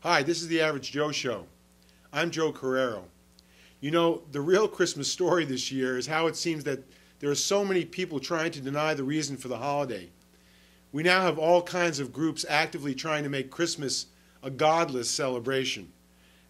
Hi, this is the Average Joe Show. I'm Joe Carrero. You know, the real Christmas story this year is how it seems that there are so many people trying to deny the reason for the holiday. We now have all kinds of groups actively trying to make Christmas a godless celebration,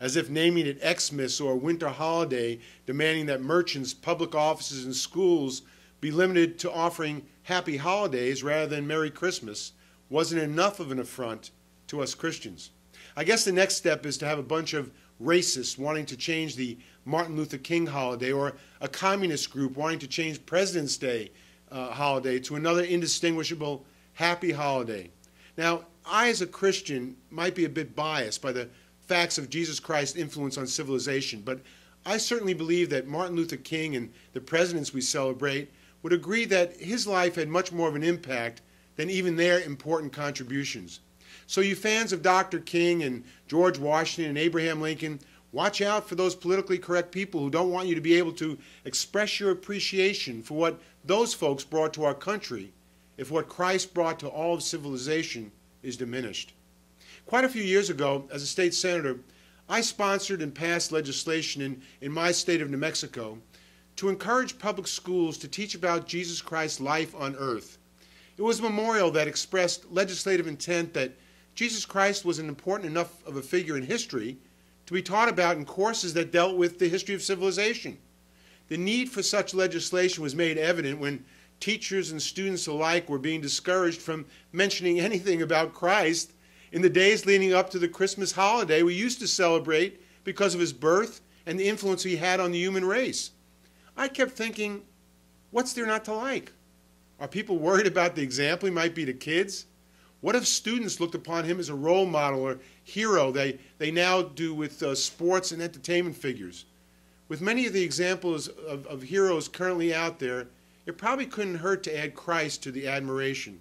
as if naming it Xmas or winter holiday, demanding that merchants, public offices, and schools be limited to offering happy holidays rather than Merry Christmas, wasn't enough of an affront to us Christians. I guess the next step is to have a bunch of racists wanting to change the Martin Luther King holiday, or a communist group wanting to change President's Day holiday to another indistinguishable happy holiday. Now, I as a Christian might be a bit biased by the facts of Jesus Christ's influence on civilization, but I certainly believe that Martin Luther King and the presidents we celebrate would agree that his life had much more of an impact than even their important contributions. So you fans of Dr. King and George Washington and Abraham Lincoln, watch out for those politically correct people who don't want you to be able to express your appreciation for what those folks brought to our country if what Christ brought to all of civilization is diminished. Quite a few years ago, as a state senator, I sponsored and passed legislation in my state of New Mexico to encourage public schools to teach about Jesus Christ's life on earth. It was a memorial that expressed legislative intent that Jesus Christ was an important enough of a figure in history to be taught about in courses that dealt with the history of civilization. The need for such legislation was made evident when teachers and students alike were being discouraged from mentioning anything about Christ in the days leading up to the Christmas holiday we used to celebrate because of his birth and the influence he had on the human race. I kept thinking, what's there not to like? Are people worried about the example he might be to kids? What if students looked upon him as a role model or hero they now do with sports and entertainment figures? With many of the examples of heroes currently out there, it probably couldn't hurt to add Christ to the admiration.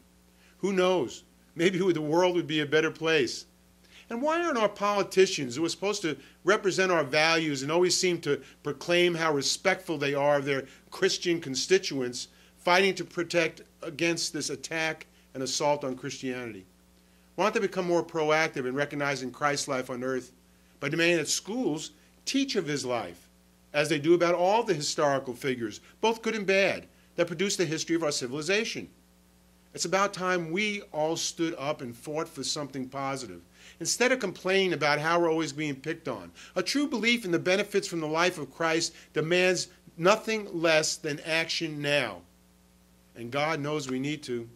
Who knows? Maybe the world would be a better place. And why aren't our politicians, who are supposed to represent our values and always seem to proclaim how respectful they are of their Christian constituents, fighting to protect against this attack and assault on Christianity? Why don't they become more proactive in recognizing Christ's life on earth by demanding that schools teach of his life, as they do about all the historical figures, both good and bad, that produce the history of our civilization? It's about time we all stood up and fought for something positive, instead of complaining about how we're always being picked on. A true belief in the benefits from the life of Christ demands nothing less than action now. And God knows we need to.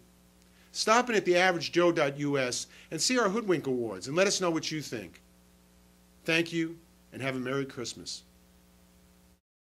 Stop in at theaveragejoe.us and see our Hoodwink Awards and let us know what you think. Thank you, and have a Merry Christmas.